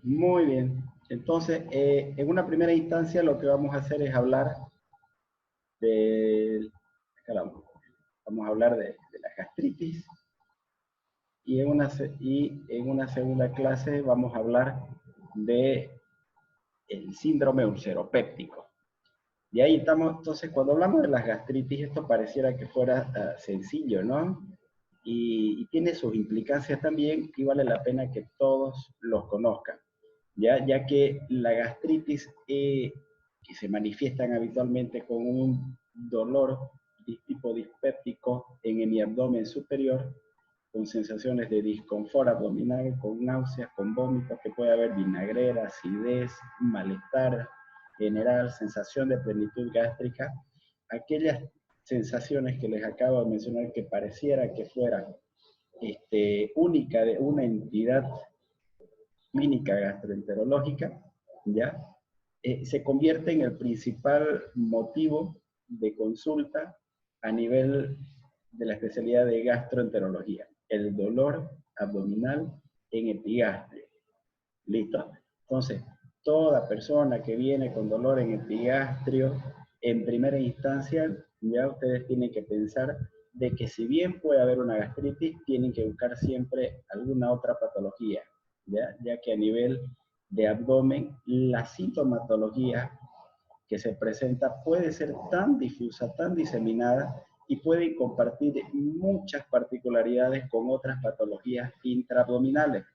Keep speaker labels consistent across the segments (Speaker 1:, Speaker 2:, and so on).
Speaker 1: Muy bien. Entonces, en una primera instancia lo que vamos a hacer es hablar de, caramba, vamos a hablar de la gastritis y en una segunda clase vamos a hablar de el síndrome ulceropéptico. Y ahí estamos, entonces cuando hablamos de las gastritis, esto pareciera que fuera sencillo, ¿no? Y tiene sus implicancias también y vale la pena que todos los conozcan, ya que la gastritis que se manifiestan habitualmente con un dolor de tipo dispéptico en el abdomen superior, con sensaciones de disconfort abdominal, con náuseas, con vómitos, que puede haber vinagrera, acidez, malestar general, sensación de plenitud gástrica, aquellas sensaciones que les acabo de mencionar que pareciera que fueran única de una entidad clínica gastroenterológica, ¿ya? Se convierte en el principal motivo de consulta a nivel de la especialidad de gastroenterología, el dolor abdominal en epigastrio. ¿Listo? Entonces, toda persona que viene con dolor en epigastrio, en primera instancia, ya ustedes tienen que pensar de que si bien puede haber una gastritis, tienen que buscar siempre alguna otra patología, ya que a nivel de abdomen, la sintomatología que se presenta puede ser tan difusa, tan diseminada, y pueden compartir muchas particularidades con otras patologías intraabdominales.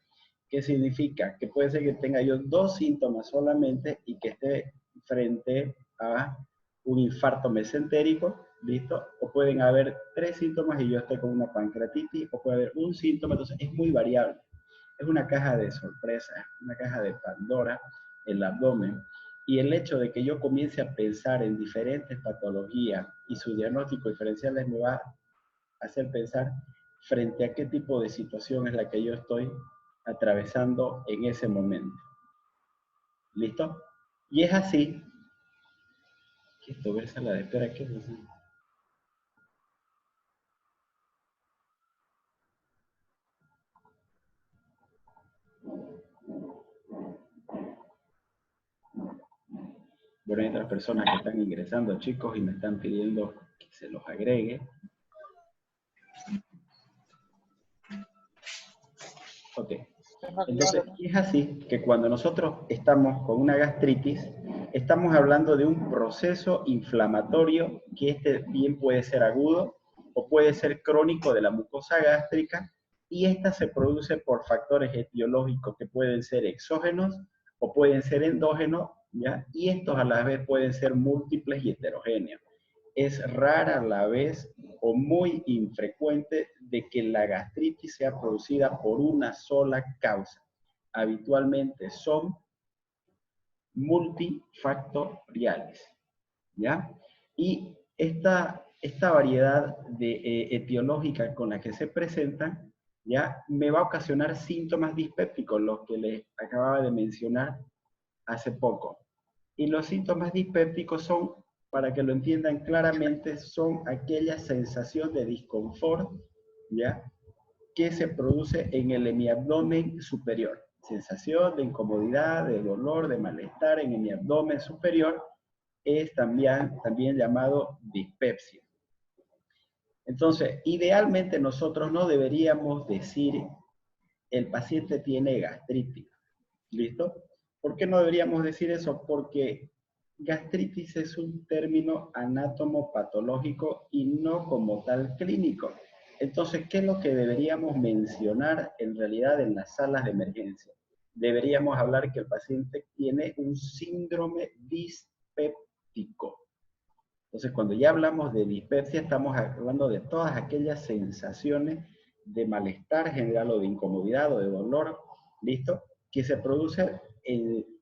Speaker 1: ¿Qué significa? Que puede ser que tenga yo dos síntomas solamente y que esté frente a un infarto mesentérico, ¿listo? O pueden haber tres síntomas y yo esté con una pancreatitis, o puede haber un síntoma, entonces es muy variable. Es una caja de sorpresas, una caja de Pandora, el abdomen. Y el hecho de que yo comience a pensar en diferentes patologías y su diagnóstico diferenciales me va a hacer pensar frente a qué tipo de situación es la que yo estoy atravesando en ese momento. ¿Listo? Y es así. ¿Qué esto versa la de espera? ¿Qué es eso? Bueno, hay otras personas que están ingresando, chicos, y me están pidiendo que se los agregue. Ok. Entonces, es así que cuando nosotros estamos con una gastritis, estamos hablando de un proceso inflamatorio que bien puede ser agudo o puede ser crónico de la mucosa gástrica, y esta se produce por factores etiológicos que pueden ser exógenos o pueden ser endógenos, ¿ya? Y estos a la vez pueden ser múltiples y heterogéneos. Es rara a la vez o muy infrecuente de que la gastritis sea producida por una sola causa. Habitualmente son multifactoriales, ¿ya? Y esta variedad etiológica con la que se presentan, ¿ya? Me va a ocasionar síntomas dispépticos, los que les acababa de mencionar hace poco. Y los síntomas dispépticos son, para que lo entiendan claramente, son aquella sensación de disconfort, ¿ya? Que se produce en el hemiabdomen superior. Sensación de incomodidad, de dolor, de malestar en el hemiabdomen superior es también llamado dispepsia. Entonces, idealmente nosotros no deberíamos decir el paciente tiene gastritis. ¿Listo? ¿Por qué no deberíamos decir eso? Porque gastritis es un término anatomopatológico y no como tal clínico. Entonces, ¿qué es lo que deberíamos mencionar en realidad en las salas de emergencia? Deberíamos hablar que el paciente tiene un síndrome dispéptico. Entonces, cuando ya hablamos de dispepsia, estamos hablando de todas aquellas sensaciones de malestar general o de incomodidad o de dolor, ¿listo? Que se produce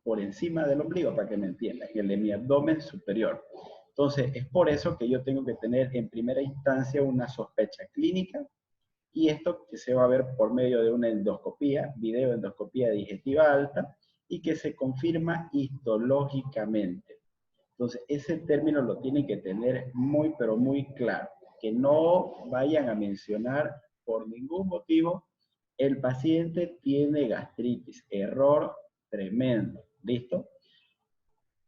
Speaker 1: por encima del ombligo, para que me entiendan, en el hemiabdomen superior. Entonces, es por eso que yo tengo que tener en primera instancia una sospecha clínica, y esto que se va a ver por medio de una endoscopía, videoendoscopía digestiva alta, y que se confirma histológicamente. Entonces, ese término lo tienen que tener muy, pero muy claro. Que no vayan a mencionar por ningún motivo el paciente tiene gastritis. Error Tremendo. ¿Listo?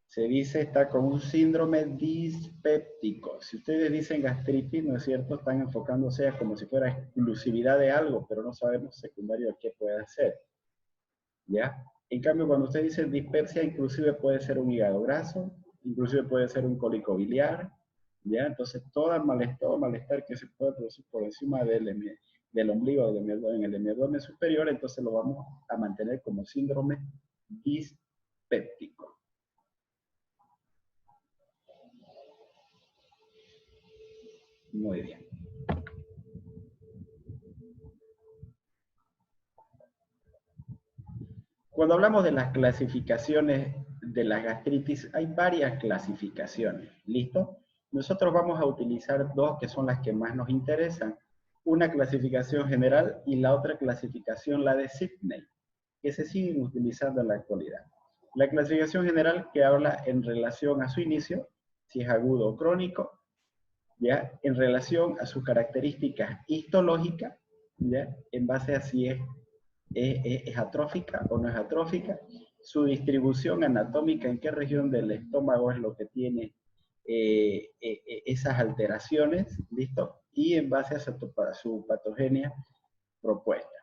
Speaker 1: Se dice está con un síndrome dispéptico. Si ustedes dicen gastritis, ¿no es cierto? Están enfocándose a como si fuera exclusividad de algo, pero no sabemos secundario de qué puede ser. ¿Ya? En cambio, cuando usted dice dispepsia, inclusive puede ser un hígado graso, inclusive puede ser un cólico biliar, ¿ya? Entonces, todo malestar que se puede producir por encima del ombligo en el hemiabdomen superior, entonces lo vamos a mantener como síndrome dispéptico. Muy bien. Cuando hablamos de las clasificaciones de la gastritis, hay varias clasificaciones, ¿listo? Nosotros vamos a utilizar dos que son las que más nos interesan. Una clasificación general y la otra clasificación, la de Sidney, que se siguen utilizando en la actualidad. La clasificación general que habla en relación a su inicio, si es agudo o crónico, ¿ya? En relación a sus características histológicas, ¿ya? En base a si es atrófica o no es atrófica, su distribución anatómica, en qué región del estómago es lo que tiene esas alteraciones, ¿listo? Y en base a su patogenia propuesta.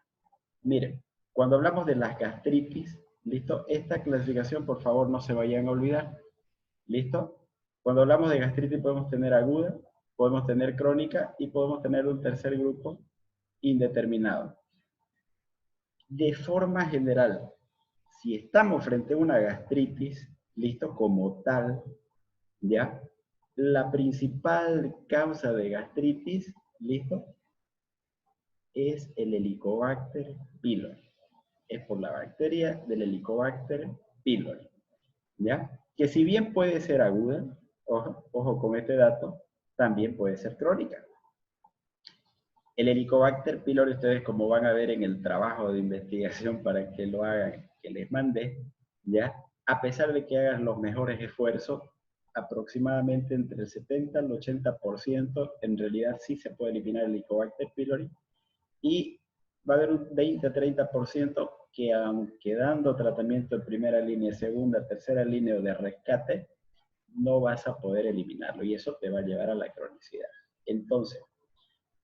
Speaker 1: Miren, cuando hablamos de las gastritis, ¿listo? Esta clasificación, por favor, no se vayan a olvidar, ¿listo? Cuando hablamos de gastritis podemos tener aguda, podemos tener crónica y podemos tener un tercer grupo indeterminado. De forma general, si estamos frente a una gastritis, listo, como tal, ¿ya? La principal causa de gastritis, listo, es el Helicobacter pylori. Es por la bacteria del Helicobacter pylori, ¿ya? Que si bien puede ser aguda, ojo con este dato, también puede ser crónica. El Helicobacter pylori, ustedes como van a ver en el trabajo de investigación para que lo hagan, que les mande, ¿ya? A pesar de que hagan los mejores esfuerzos, aproximadamente entre el 70 al 80%, en realidad sí se puede eliminar el Helicobacter pylori, y va a haber un 20-30% que aunque dando tratamiento en primera línea, segunda, tercera línea o de rescate, no vas a poder eliminarlo, y eso te va a llevar a la cronicidad. Entonces,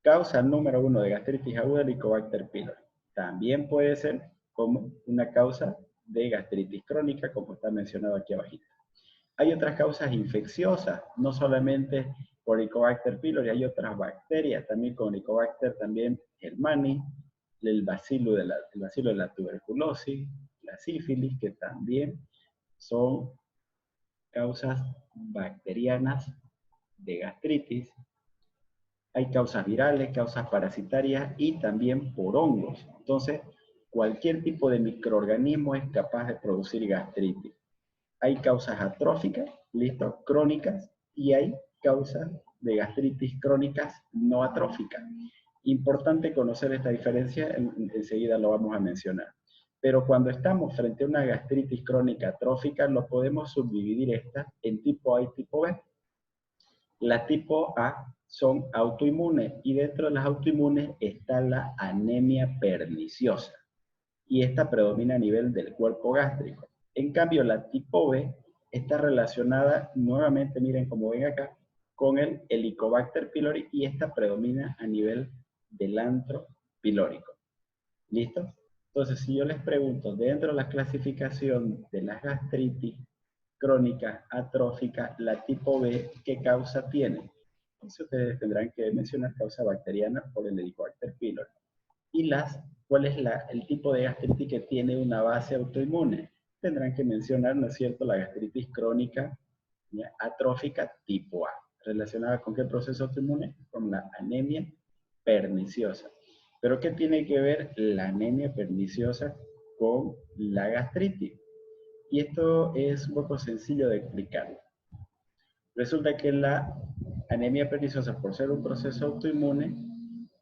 Speaker 1: causa número 1 de gastritis aguda, Helicobacter pylori. También puede ser como una causa de gastritis crónica, como está mencionado aquí abajito. Hay otras causas infecciosas, no solamente por Helicobacter pylori, hay otras bacterias también con Helicobacter, también el Mani, el bacilo de la tuberculosis, la sífilis, que también son causas bacterianas de gastritis. Hay causas virales, causas parasitarias y también por hongos. Entonces, cualquier tipo de microorganismo es capaz de producir gastritis. Hay causas atróficas, listo, crónicas, y hay causas de gastritis crónicas no atróficas. Importante conocer esta diferencia, enseguida lo vamos a mencionar. Pero cuando estamos frente a una gastritis crónica atrófica, lo podemos subdividir esta en tipo A y tipo B. La tipo A son autoinmunes y dentro de las autoinmunes está la anemia perniciosa y esta predomina a nivel del cuerpo gástrico. En cambio, la tipo B está relacionada, nuevamente miren como ven acá, con el Helicobacter pylori y esta predomina a nivel del antro pilórico. ¿Listo? Entonces, si yo les pregunto, dentro de la clasificación de las gastritis crónica, atrófica, la tipo B, ¿qué causa tiene? Entonces ustedes tendrán que mencionar causa bacteriana por el Helicobacter pylori. Y ¿cuál es el tipo de gastritis que tiene una base autoinmune? Tendrán que mencionar, ¿no es cierto?, la gastritis crónica, ¿ya?, atrófica tipo A. ¿Relacionada con qué proceso autoinmune? Con la anemia perniciosa. ¿Pero qué tiene que ver la anemia perniciosa con la gastritis? Y esto es un poco sencillo de explicar. Resulta que la anemia perniciosa, por ser un proceso autoinmune,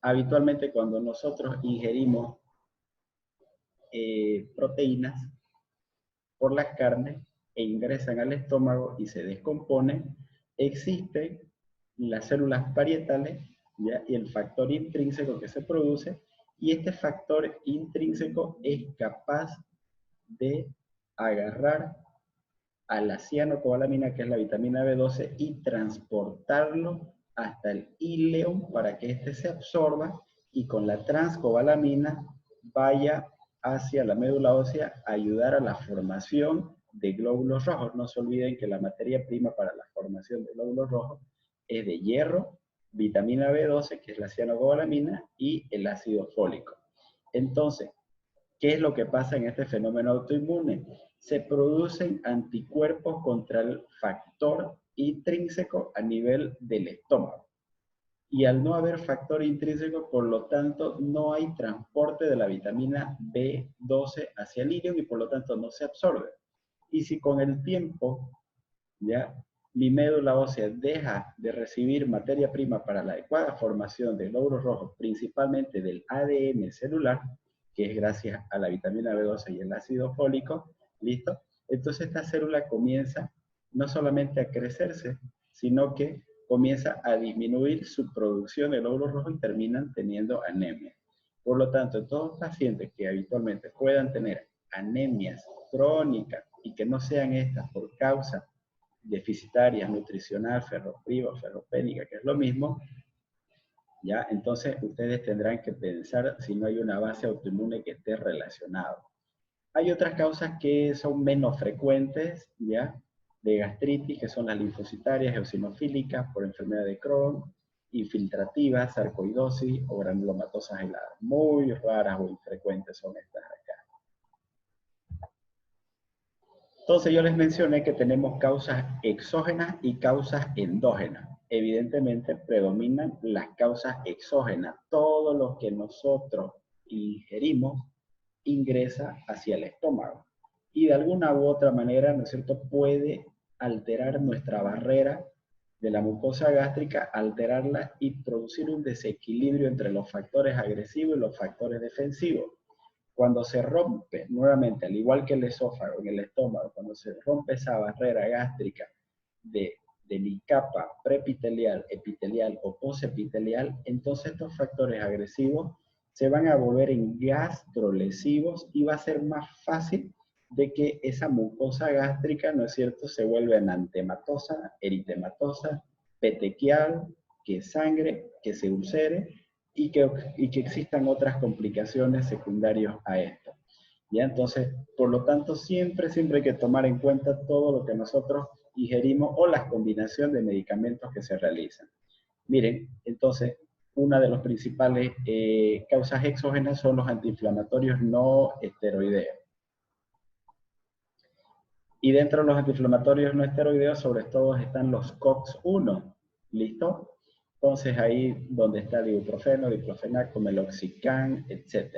Speaker 1: habitualmente cuando nosotros ingerimos proteínas por las carnes e ingresan al estómago y se descomponen, existen las células parietales, ¿ya?, y el factor intrínseco que se produce, y este factor intrínseco es capaz de agarrar a la cianocobalamina, que es la vitamina B12, y transportarlo hasta el íleon para que éste se absorba y con la transcobalamina vaya hacia la médula ósea a ayudar a la formación de glóbulos rojos. No se olviden que la materia prima para la formación de glóbulos rojos es de hierro, vitamina B12, que es la cianocobalamina, y el ácido fólico. Entonces, ¿qué es lo que pasa en este fenómeno autoinmune? Se producen anticuerpos contra el factor intrínseco a nivel del estómago. Y al no haber factor intrínseco, por lo tanto, no hay transporte de la vitamina B12 hacia el íleon y por lo tanto no se absorbe. Y si con el tiempo, ya, mi médula ósea deja de recibir materia prima para la adecuada formación de glóbulos rojos, principalmente del ADN celular, que es gracias a la vitamina B12 y el ácido fólico, ¿listo? Entonces esta célula comienza no solamente a crecerse, sino que comienza a disminuir su producción de glóbulos rojos y terminan teniendo anemia. Por lo tanto, todos pacientes que habitualmente puedan tener anemias crónicas y que no sean estas por causa deficitarias, nutricional, ferropriva, ferropénica, que es lo mismo, ¿ya? Entonces ustedes tendrán que pensar si no hay una base autoinmune que esté relacionado. Hay otras causas que son menos frecuentes, ¿ya? De gastritis, que son las linfocitarias, eosinofílicas, por enfermedad de Crohn, infiltrativas, sarcoidosis o granulomatosas aisladas. Muy raras o infrecuentes son estas acá. Entonces yo les mencioné que tenemos causas exógenas y causas endógenas. Evidentemente predominan las causas exógenas. Todo lo que nosotros ingerimos ingresa hacia el estómago. Y de alguna u otra manera, ¿no es cierto?, puede alterar nuestra barrera de la mucosa gástrica, alterarla y producir un desequilibrio entre los factores agresivos y los factores defensivos. Cuando se rompe, nuevamente, al igual que el esófago en el estómago, cuando se rompe esa barrera gástrica de mi capa preepitelial, epitelial o posepitelial, entonces estos factores agresivos se van a volver en gastrolesivos y va a ser más fácil de que esa mucosa gástrica, ¿no es cierto?, se vuelva enantematosa, eritematosa, petequial, que sangre, que se ulcere y que existan otras complicaciones secundarias a esto. ¿Ya? Entonces, por lo tanto, siempre hay que tomar en cuenta todo lo que nosotros ingerimos o las combinaciones de medicamentos que se realizan. Miren, entonces, una de las principales causas exógenas son los antiinflamatorios no esteroideos. Y dentro de los antiinflamatorios no esteroideos, sobre todo están los COX-1. ¿Listo? Entonces ahí donde está el ibuprofeno, diclofenac, meloxicam, etc.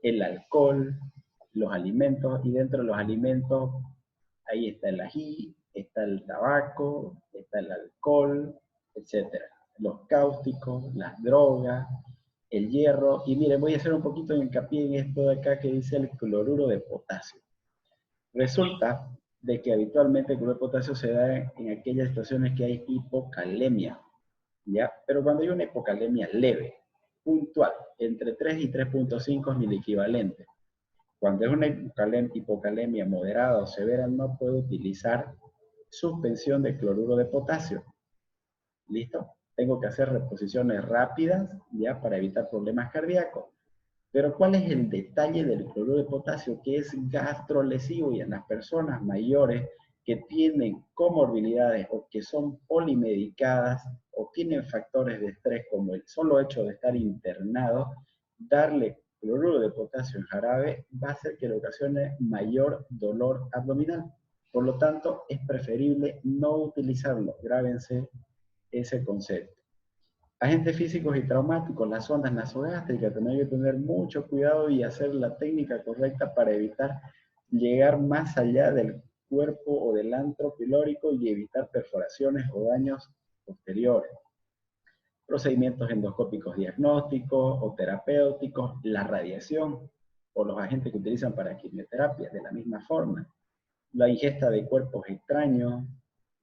Speaker 1: El alcohol, los alimentos, y dentro de los alimentos, ahí está el ají, está el tabaco, está el alcohol, etc. Los cáusticos, las drogas, el hierro, y miren, voy a hacer un poquito de hincapié en esto de acá que dice el cloruro de potasio. Resulta de que habitualmente el cloruro de potasio se da en aquellas situaciones que hay hipocalemia, ¿ya? Pero cuando hay una hipocalemia leve, puntual, entre 3 y 3.5 es mil equivalente. Cuando es una hipocalemia moderada o severa, no puedo utilizar suspensión de cloruro de potasio. ¿Listo? Tengo que hacer reposiciones rápidas, ya, para evitar problemas cardíacos. Pero ¿cuál es el detalle del cloruro de potasio? Que es gastrolesivo y en las personas mayores que tienen comorbilidades o que son polimedicadas o tienen factores de estrés como el solo hecho de estar internados, darle cloruro de potasio en jarabe va a hacer que le ocasione mayor dolor abdominal. Por lo tanto, es preferible no utilizarlo. Grábense ese concepto. Agentes físicos y traumáticos, las ondas nasogástricas, también hay que tener mucho cuidado y hacer la técnica correcta para evitar llegar más allá del cuerpo o del antro pilórico y evitar perforaciones o daños posteriores. Procedimientos endoscópicos diagnósticos o terapéuticos, la radiación o los agentes que utilizan para quimioterapia, de la misma forma. La ingesta de cuerpos extraños,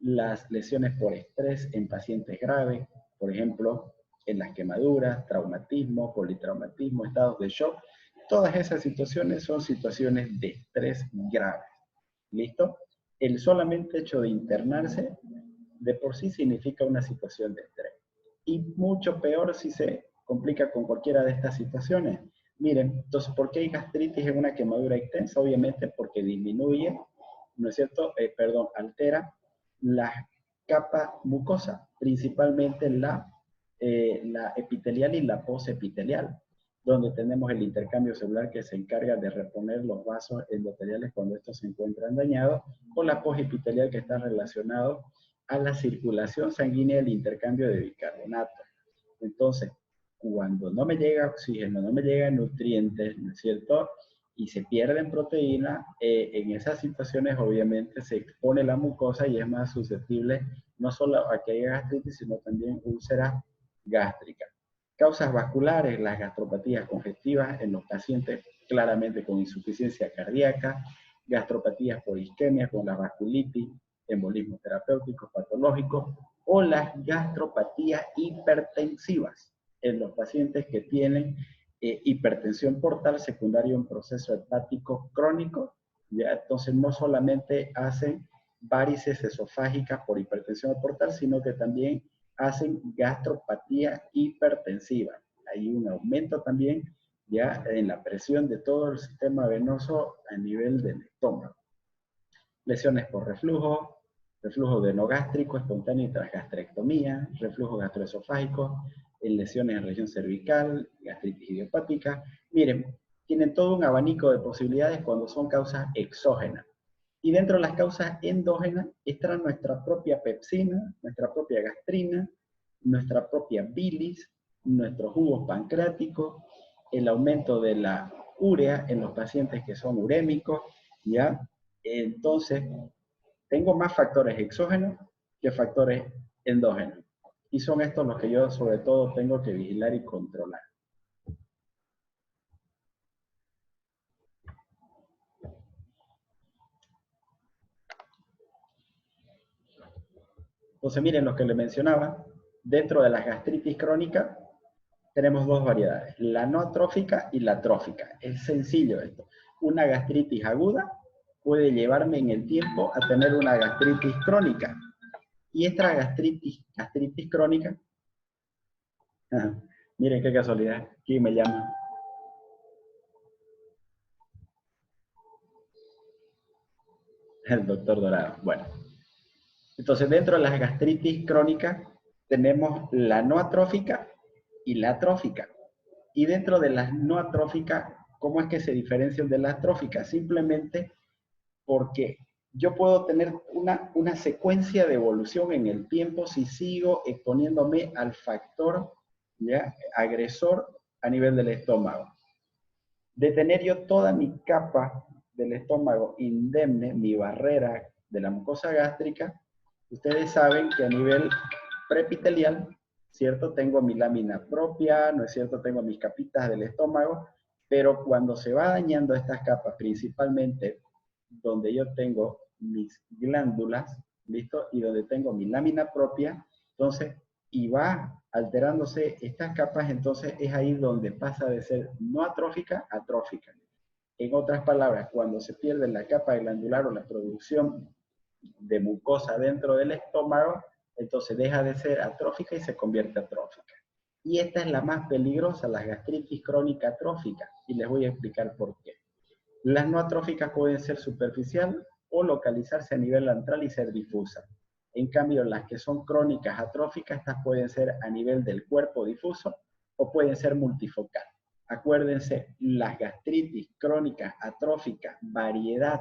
Speaker 1: las lesiones por estrés en pacientes graves, por ejemplo, en las quemaduras, traumatismo, politraumatismo, estados de shock, Todas esas situaciones son situaciones de estrés graves. ¿Listo? El solamente hecho de internarse de por sí significa una situación de estrés. Y mucho peor si se complica con cualquiera de estas situaciones. Miren, entonces, ¿por qué hay gastritis en una quemadura extensa? Obviamente porque disminuye, ¿no es cierto? Altera la capa mucosa, principalmente la epitelial y la posepitelial, donde tenemos el intercambio celular que se encarga de reponer los vasos endoteliales cuando estos se encuentran dañados, o la posepitelial que está relacionado a la circulación sanguínea y el intercambio de bicarbonato. Entonces, cuando no me llega oxígeno, no me llegan nutrientes, ¿no es cierto? Y se pierden proteínas, en esas situaciones obviamente se expone la mucosa y es más susceptible no solo a que haya gastritis, sino también úlceras gástricas. Causas vasculares, las gastropatías congestivas en los pacientes claramente con insuficiencia cardíaca, gastropatías por isquemia con la vasculitis, embolismos terapéuticos patológicos, o las gastropatías hipertensivas en los pacientes que tienen hipertensión portal secundaria a un proceso hepático crónico. ¿Ya? Entonces no solamente hacen varices esofágicas por hipertensión portal, sino que también hacen gastropatía hipertensiva. Hay un aumento también ya en la presión de todo el sistema venoso a nivel del estómago. Lesiones por reflujo, reflujo venogástrico espontáneo tras gastrectomía, reflujo gastroesofágico, lesiones en región cervical, gastritis idiopática. Miren, tienen todo un abanico de posibilidades cuando son causas exógenas. Y dentro de las causas endógenas está nuestra propia pepsina, nuestra propia gastrina, nuestra propia bilis, nuestros jugos pancreáticos, el aumento de la urea en los pacientes que son urémicos, ¿ya? Entonces, tengo más factores exógenos que factores endógenos. Y son estos los que yo sobre todo tengo que vigilar y controlar. Entonces, miren lo que les mencionaba. Dentro de las gastritis crónicas tenemos dos variedades, la no atrófica y la atrófica. Es sencillo esto. Una gastritis aguda puede llevarme en el tiempo a tener una gastritis crónica. Y esta gastritis crónica, miren qué casualidad, ¿quién me llama? El doctor Dorado. Bueno, entonces dentro de las gastritis crónicas tenemos la no atrófica y la atrófica. Y dentro de las no atróficas, ¿cómo es que se diferencian de las atróficas? Simplemente porque yo puedo tener una secuencia de evolución en el tiempo si sigo exponiéndome al factor, ¿ya?, agresor a nivel del estómago. De tener yo toda mi capa del estómago indemne, mi barrera de la mucosa gástrica, ustedes saben que a nivel preepitelial, ¿cierto? Tengo mi lámina propia, ¿no es cierto? Tengo mis capitas del estómago, pero cuando se va dañando estas capas, principalmente donde yo tengo mis glándulas, ¿listo? Y donde tengo mi lámina propia, entonces, y va alterándose estas capas, entonces es ahí donde pasa de ser no atrófica a atrófica. En otras palabras, cuando se pierde la capa glandular o la producción de mucosa dentro del estómago, entonces deja de ser atrófica y se convierte atrófica. Y esta es la más peligrosa, la gastritis crónica atrófica, y les voy a explicar por qué. Las no atróficas pueden ser superficial o localizarse a nivel antral y ser difusas. En cambio, las que son crónicas atróficas, estas pueden ser a nivel del cuerpo difuso o pueden ser multifocal. Acuérdense, las gastritis crónicas atróficas, variedad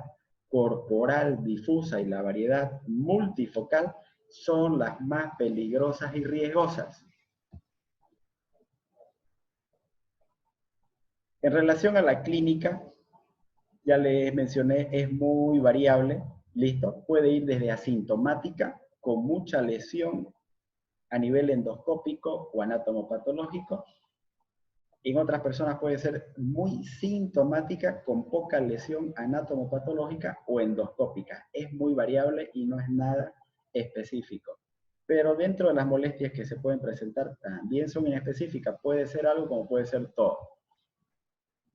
Speaker 1: corporal difusa y la variedad multifocal son las más peligrosas y riesgosas. En relación a la clínica, ya les mencioné, es muy variable, ¿listo? Puede ir desde asintomática, con mucha lesión a nivel endoscópico o anatomopatológico. En otras personas puede ser muy sintomática, con poca lesión anatomopatológica o endoscópica. Es muy variable y no es nada específico. Pero dentro de las molestias que se pueden presentar también son inespecíficas. Puede ser algo como puede ser todo.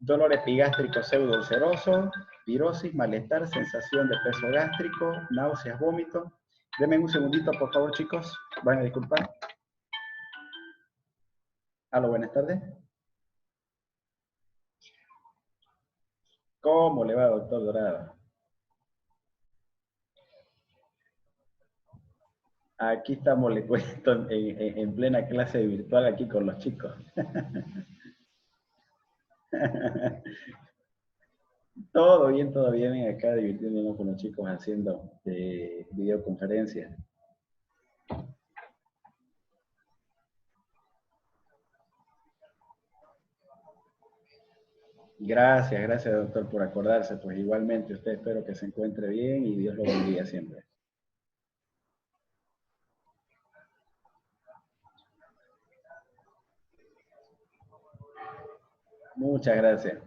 Speaker 1: dolor epigástrico pseudoulceroso, pirosis, malestar, sensación de peso gástrico, náuseas, vómito. Denme un segundito, por favor, chicos. Van a disculpar. Aló, buenas tardes. ¿Cómo le va, doctor Dorado? Aquí estamos, le cuento, en plena clase virtual aquí con los chicos. Todo bien, acá divirtiéndonos con los chicos haciendo videoconferencias. Gracias, doctor, por acordarse. Pues igualmente, usted espero que se encuentre bien y Dios lo bendiga siempre. Muchas gracias.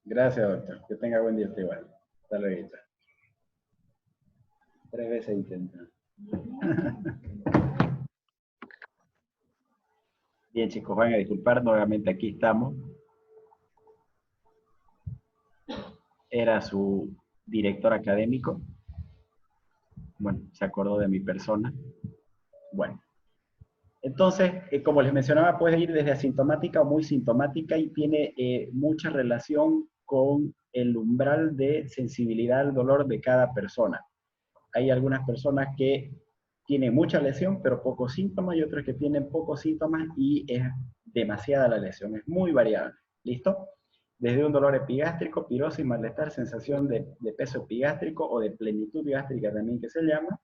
Speaker 1: Gracias, doctor. Que tenga buen día usted igual. Hasta luego. 3 veces intenta. Bien, chicos, van a disculpar. Nuevamente aquí estamos. Era su director académico. Bueno, se acordó de mi persona. Bueno. Entonces, como les mencionaba, puede ir desde asintomática o muy sintomática y tiene mucha relación con el umbral de sensibilidad al dolor de cada persona. Hay algunas personas que tienen mucha lesión, pero pocos síntomas, y otras que tienen pocos síntomas y es demasiada la lesión, es muy variable. ¿Listo? Desde un dolor epigástrico, pirosis, malestar, sensación de peso epigástrico o de plenitud gástrica también que se llama,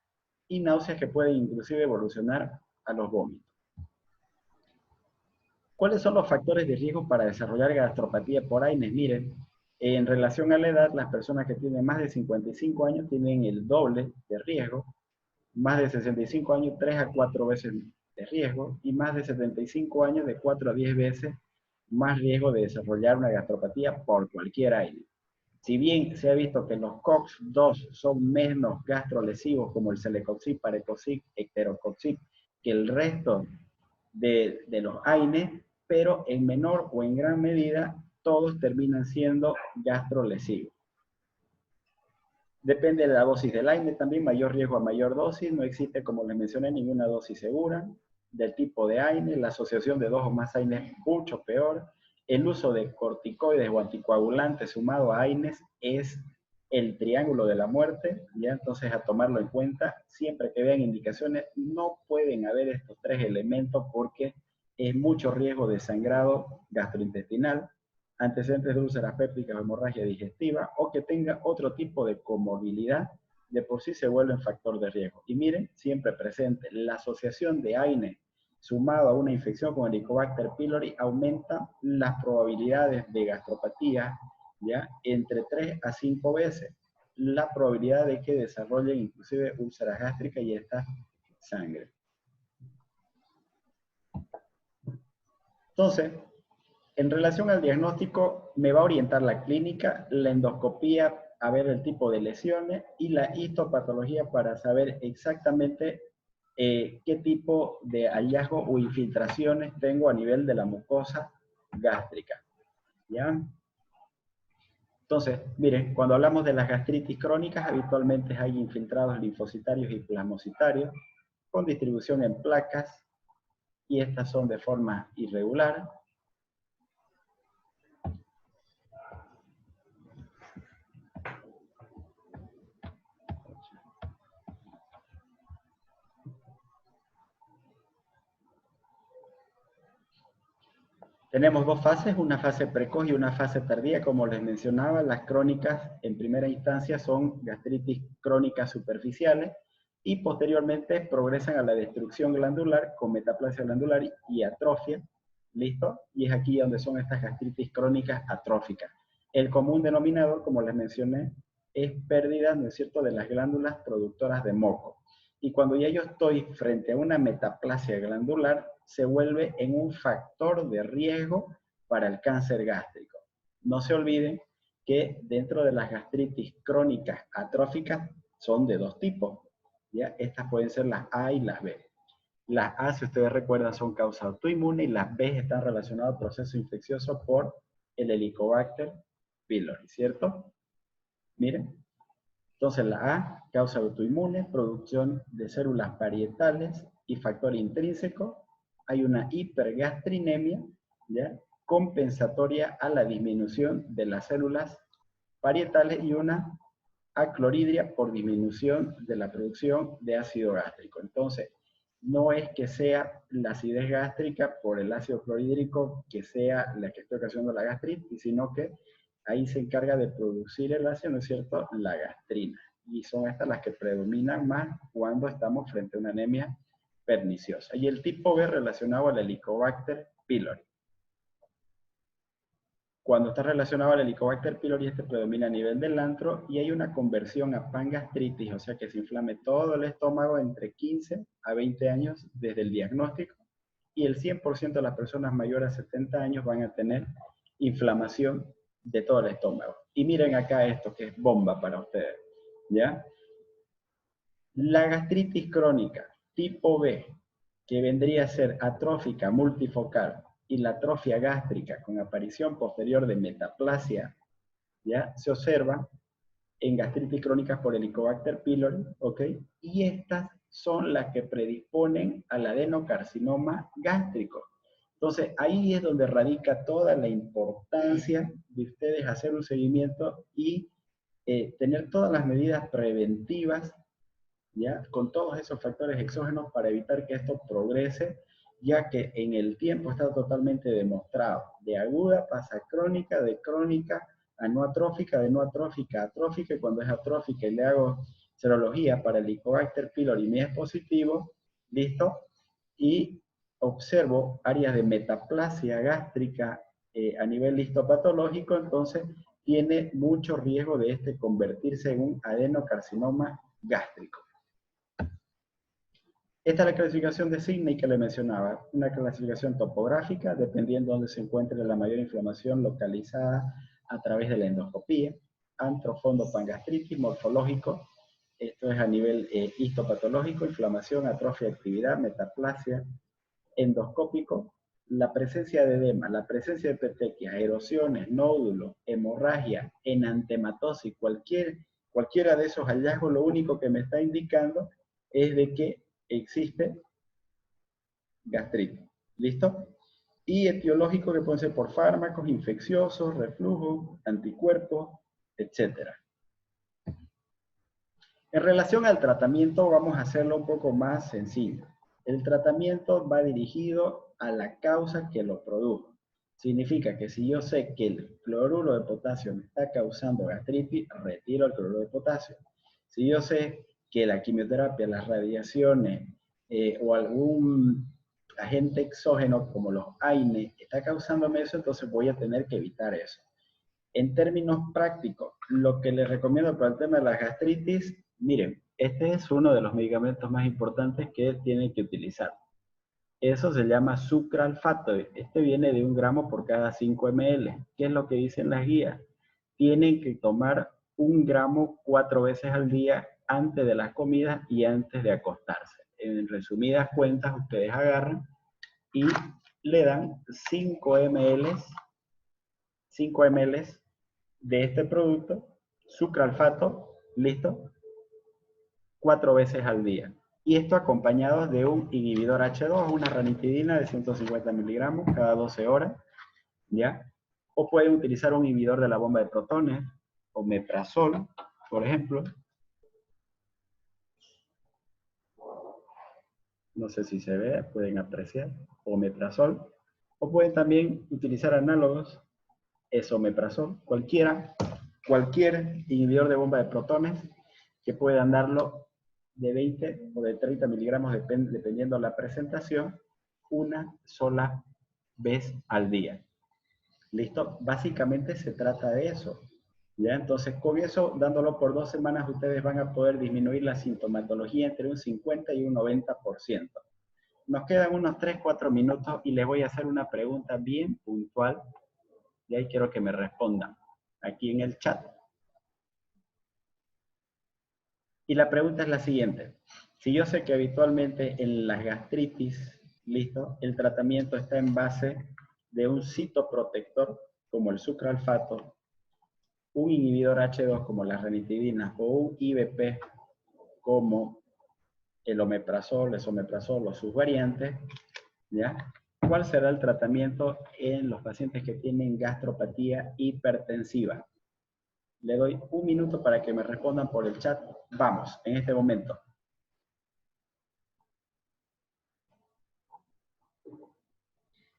Speaker 1: y náuseas que pueden inclusive evolucionar a los vómitos. ¿Cuáles son los factores de riesgo para desarrollar gastropatía por AINES? Miren, en relación a la edad, las personas que tienen más de 55 años tienen el doble de riesgo, más de 65 años 3 a 4 veces de riesgo y más de 75 años de 4 a 10 veces más riesgo de desarrollar una gastropatía por cualquier AINES. Si bien se ha visto que los COX-2 son menos gastrolesivos como el celecoxib, parecoxib, ecterocoxib, que el resto de los AINES, pero en menor o en gran medida todos terminan siendo gastrolesivos. Depende de la dosis del AINE también, mayor riesgo a mayor dosis, no existe, como les mencioné, ninguna dosis segura, del tipo de AINE, la asociación de 2 o más AINES mucho peor, el uso de corticoides o anticoagulantes sumado a AINES es el triángulo de la muerte, ¿ya? Entonces a tomarlo en cuenta, siempre que vean indicaciones, no pueden haber estos 3 elementos porque es mucho riesgo de sangrado gastrointestinal, antecedentes de úlceras pépticas o hemorragia digestiva, o que tenga otro tipo de comorbilidad, de por sí se vuelve un factor de riesgo. Y miren, siempre presente, la asociación de AINE sumado a una infección con Helicobacter pylori aumenta las probabilidades de gastropatía, ¿ya? Entre 3 a 5 veces la probabilidad de que desarrollen inclusive úlceras gástricas y esta sangre. Entonces, en relación al diagnóstico, me va a orientar la clínica, la endoscopía, a ver el tipo de lesiones, y la histopatología para saber exactamente qué tipo de hallazgo o infiltraciones tengo a nivel de la mucosa gástrica. ¿Ya? Entonces, miren, cuando hablamos de las gastritis crónicas, habitualmente hay infiltrados linfocitarios y plasmocitarios con distribución en placas, y estas son de forma irregular. Tenemos 2 fases, una fase precoz y una fase tardía. Como les mencionaba, las crónicas en primera instancia son gastritis crónicas superficiales y posteriormente progresan a la destrucción glandular con metaplasia glandular y atrofia. ¿Listo? Y es aquí donde son estas gastritis crónicas atróficas. El común denominador, como les mencioné, es pérdida, ¿no es cierto?, de las glándulas productoras de moco. Y cuando ya yo estoy frente a una metaplasia glandular, se vuelve en un factor de riesgo para el cáncer gástrico. No se olviden que dentro de las gastritis crónicas atróficas son de 2 tipos. ¿Ya? Estas pueden ser las A y las B. Las A, si ustedes recuerdan, son causa autoinmune y las B están relacionadas al proceso infeccioso por el Helicobacter pylori, ¿cierto? Miren. Entonces la A, causa autoinmune, producción de células parietales y factor intrínseco. Hay una hipergastrinemia, ¿ya? Compensatoria a la disminución de las células parietales y una acloridria por disminución de la producción de ácido gástrico. Entonces, no es que sea la acidez gástrica por el ácido clorhídrico que sea la que esté ocasionando la gastritis, sino que ahí se encarga de producir el ácido, ¿no es cierto?, la gastrina. Y son estas las que predominan más cuando estamos frente a una anemia perniciosa. Y el tipo B relacionado al Helicobacter pylori. Cuando está relacionado al Helicobacter pylori, este predomina a nivel del antro y hay una conversión a pangastritis, o sea que se inflame todo el estómago entre 15 a 20 años desde el diagnóstico y el 100% de las personas mayores a 70 años van a tener inflamación de todo el estómago. Y miren acá esto que es bomba para ustedes, ¿ya? La gastritis crónica tipo B, que vendría a ser atrófica multifocal, y la atrofia gástrica con aparición posterior de metaplasia, ¿ya? Se observa en gastritis crónicas por Helicobacter pylori, ¿ok? Y estas son las que predisponen al adenocarcinoma gástrico. Entonces, ahí es donde radica toda la importancia de ustedes hacer un seguimiento y tener todas las medidas preventivas, ¿ya? Con todos esos factores exógenos para evitar que esto progrese, ya que en el tiempo está totalmente demostrado. De aguda pasa a crónica, de crónica a no atrófica, de no atrófica a atrófica, y cuando es atrófica y le hago serología para el Helicobacter pylori y me es positivo, listo, y observo áreas de metaplasia gástrica a nivel histopatológico, entonces tiene mucho riesgo de convertirse en un adenocarcinoma gástrico. Esta es la clasificación de Sidney que le mencionaba, una clasificación topográfica, dependiendo de dónde se encuentre la mayor inflamación localizada a través de la endoscopía, antrofondo pangastritis, morfológico, esto es a nivel histopatológico, inflamación, atrofia, actividad, metaplasia, endoscópico, la presencia de edema, la presencia de petequias, erosiones, nódulos, hemorragia, enantematosis, cualquiera de esos hallazgos, lo único que me está indicando es de que existe gastritis. ¿Listo? Y etiológico que pueden ser por fármacos, infecciosos, reflujo, anticuerpos, etc. En relación al tratamiento, vamos a hacerlo un poco más sencillo. El tratamiento va dirigido a la causa que lo produjo. Significa que si yo sé que el cloruro de potasio me está causando gastritis, retiro el cloruro de potasio. Si yo sé que la quimioterapia, las radiaciones o algún agente exógeno como los AINE está causándome eso, entonces voy a tener que evitar eso. En términos prácticos, lo que les recomiendo para el tema de la gastritis, miren, este es uno de los medicamentos más importantes que tienen que utilizar. Eso se llama sucralfato. Este viene de 1 gramo por cada 5 ml. ¿Qué es lo que dicen las guías? Tienen que tomar 1 gramo 4 veces al día antes de las comidas y antes de acostarse. En resumidas cuentas, ustedes agarran y le dan 5 ml de este producto, sucralfato, listo, 4 veces al día. Y esto acompañado de un inhibidor H2, una ranitidina de 150 miligramos cada 12 horas, ¿ya? O pueden utilizar un inhibidor de la bomba de protones, omeprazol, por ejemplo. No sé si se ve, pueden apreciar, omeprazol. O pueden también utilizar análogos, esomeprazol, cualquier inhibidor de bomba de protones que puedan darlo de 20 o de 30 miligramos, dependiendo de la presentación, una sola vez al día. ¿Listo? Básicamente se trata de eso. ¿Ya? Entonces, con eso, dándolo por 2 semanas, ustedes van a poder disminuir la sintomatología entre un 50 y un 90%. Nos quedan unos 3-4 minutos y les voy a hacer una pregunta bien puntual y ahí quiero que me respondan aquí en el chat. Y la pregunta es la siguiente. Si yo sé que habitualmente en las gastritis, listo, el tratamiento está en base de un citoprotector como el sucralfato, un inhibidor H2 como la ranitidina o un IBP como el omeprazol, esomeprazol o sus variantes, ¿ya? ¿Cuál será el tratamiento en los pacientes que tienen gastropatía hipertensiva? Le doy un minuto para que me respondan por el chat. Vamos, en este momento.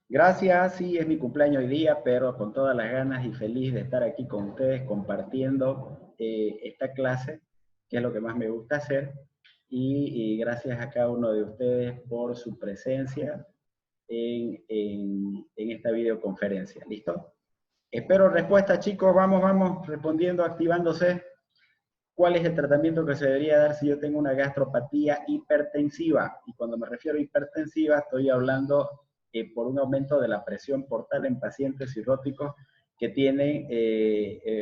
Speaker 1: Gracias, sí, es mi cumpleaños hoy día, pero con todas las ganas y feliz de estar aquí con ustedes compartiendo esta clase, que es lo que más me gusta hacer. Y gracias a cada uno de ustedes por su presencia en esta videoconferencia. ¿Listo? Espero respuesta, chicos. Vamos, vamos, respondiendo, activándose. ¿Cuál es el tratamiento que se debería dar si yo tengo una gastropatía hipertensiva? Y cuando me refiero a hipertensiva, estoy hablando por un aumento de la presión portal en pacientes cirróticos que tienen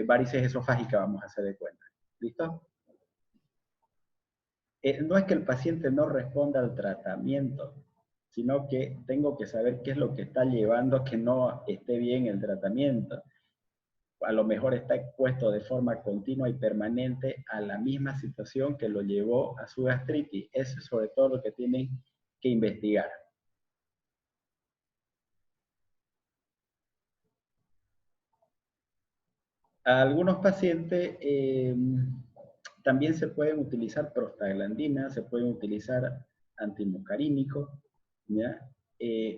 Speaker 1: varices esofágicas, vamos a hacer de cuenta. ¿Listo? No es que el paciente no responda al tratamiento, sino que tengo que saber qué es lo que está llevando a que no esté bien el tratamiento. A lo mejor está expuesto de forma continua y permanente a la misma situación que lo llevó a su gastritis. Eso es sobre todo lo que tienen que investigar. A algunos pacientes también se pueden utilizar prostaglandinas, se pueden utilizar antimuscarínicos, ¿ya?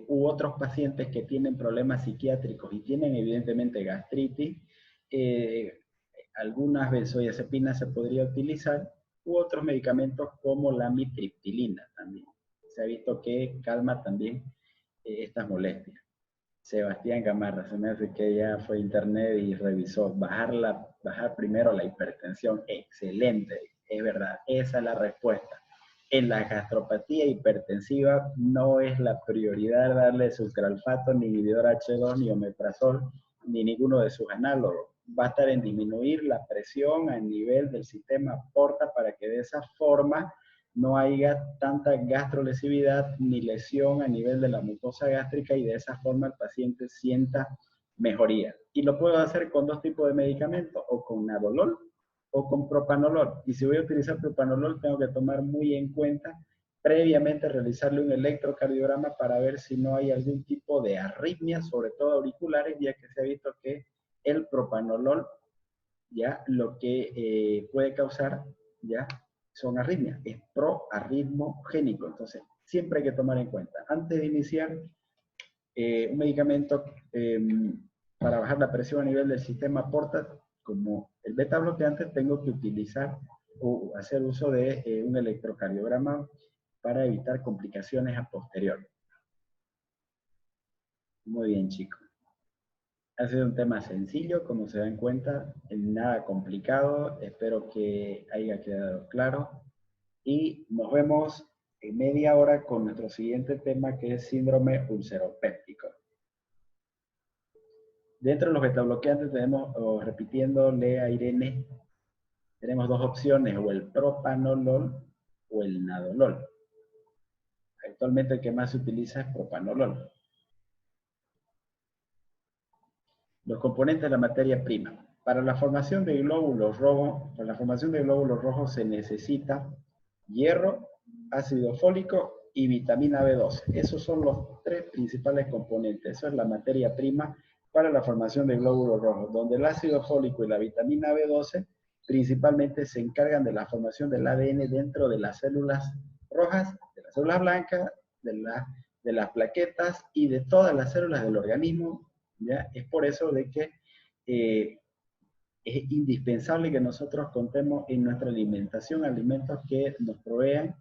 Speaker 1: U otros pacientes que tienen problemas psiquiátricos y tienen evidentemente gastritis, algunas benzodiazepinas se podría utilizar, u otros medicamentos como la amitriptilina también. Se ha visto que calma también estas molestias. Sebastián Gamarra, se me hace que ya fue a internet y revisó. Bajar primero la hipertensión. Excelente, es verdad, esa es la respuesta. En la gastropatía hipertensiva no es la prioridad darle sucralfato, ni inhibidor H2, ni omeprazol, ni ninguno de sus análogos. Va a estar en disminuir la presión a nivel del sistema porta para que de esa forma no haya tanta gastrolesividad ni lesión a nivel de la mucosa gástrica y de esa forma el paciente sienta mejoría. Y lo puedo hacer con dos tipos de medicamentos, o con nadolol o con propanolol. Y si voy a utilizar propanolol, tengo que tomar muy en cuenta previamente realizarle un electrocardiograma para ver si no hay algún tipo de arritmia, sobre todo auriculares, ya que se ha visto que el propanolol ya lo que puede causar ya son arritmias, es proarritmogénico. Entonces, siempre hay que tomar en cuenta. Antes de iniciar un medicamento para bajar la presión a nivel del sistema porta, como el beta bloqueante, tengo que utilizar o hacer uso de un electrocardiograma para evitar complicaciones a posteriori. Muy bien, chicos. Ha sido un tema sencillo, como se dan cuenta, nada complicado. Espero que haya quedado claro. Y nos vemos en media hora con nuestro siguiente tema, que es síndrome ulceropéptico. Dentro de los betabloqueantes tenemos, repitiéndole a Irene, tenemos dos opciones, o el propanolol o el nadolol. Actualmente el que más se utiliza es propanolol. Los componentes de la materia prima. Para la formación de glóbulos rojos, se necesita hierro, ácido fólico y vitamina B12. Esos son los tres principales componentes. Eso es la materia prima para la formación de glóbulos rojos, donde el ácido fólico y la vitamina B12 principalmente se encargan de la formación del ADN dentro de las células rojas, de las células blancas, de las plaquetas y de todas las células del organismo. ¿Ya? Es por eso de que es indispensable que nosotros contemos en nuestra alimentación alimentos que nos provean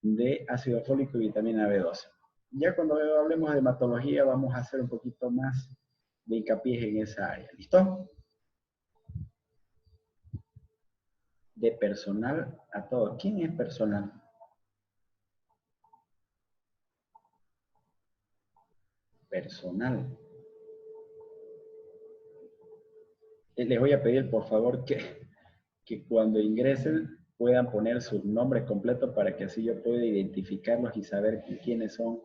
Speaker 1: de ácido fólico y vitamina B12. Ya cuando hablemos de hematología vamos a hacer un poquito más de hincapié en esa área. ¿Listo? De personal a todo. ¿Quién es personal? Personal. Les voy a pedir por favor que cuando ingresen puedan poner sus nombres completos para que así yo pueda identificarlos y saber quiénes son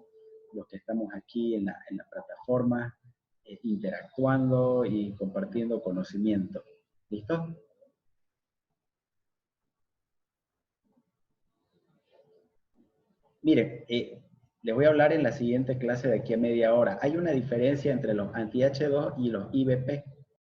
Speaker 1: los que estamos aquí en la plataforma. interactuando y compartiendo conocimiento. ¿Listo? Mire, les voy a hablar en la siguiente clase de aquí a media hora. Hay una diferencia entre los anti-H2 y los IBP.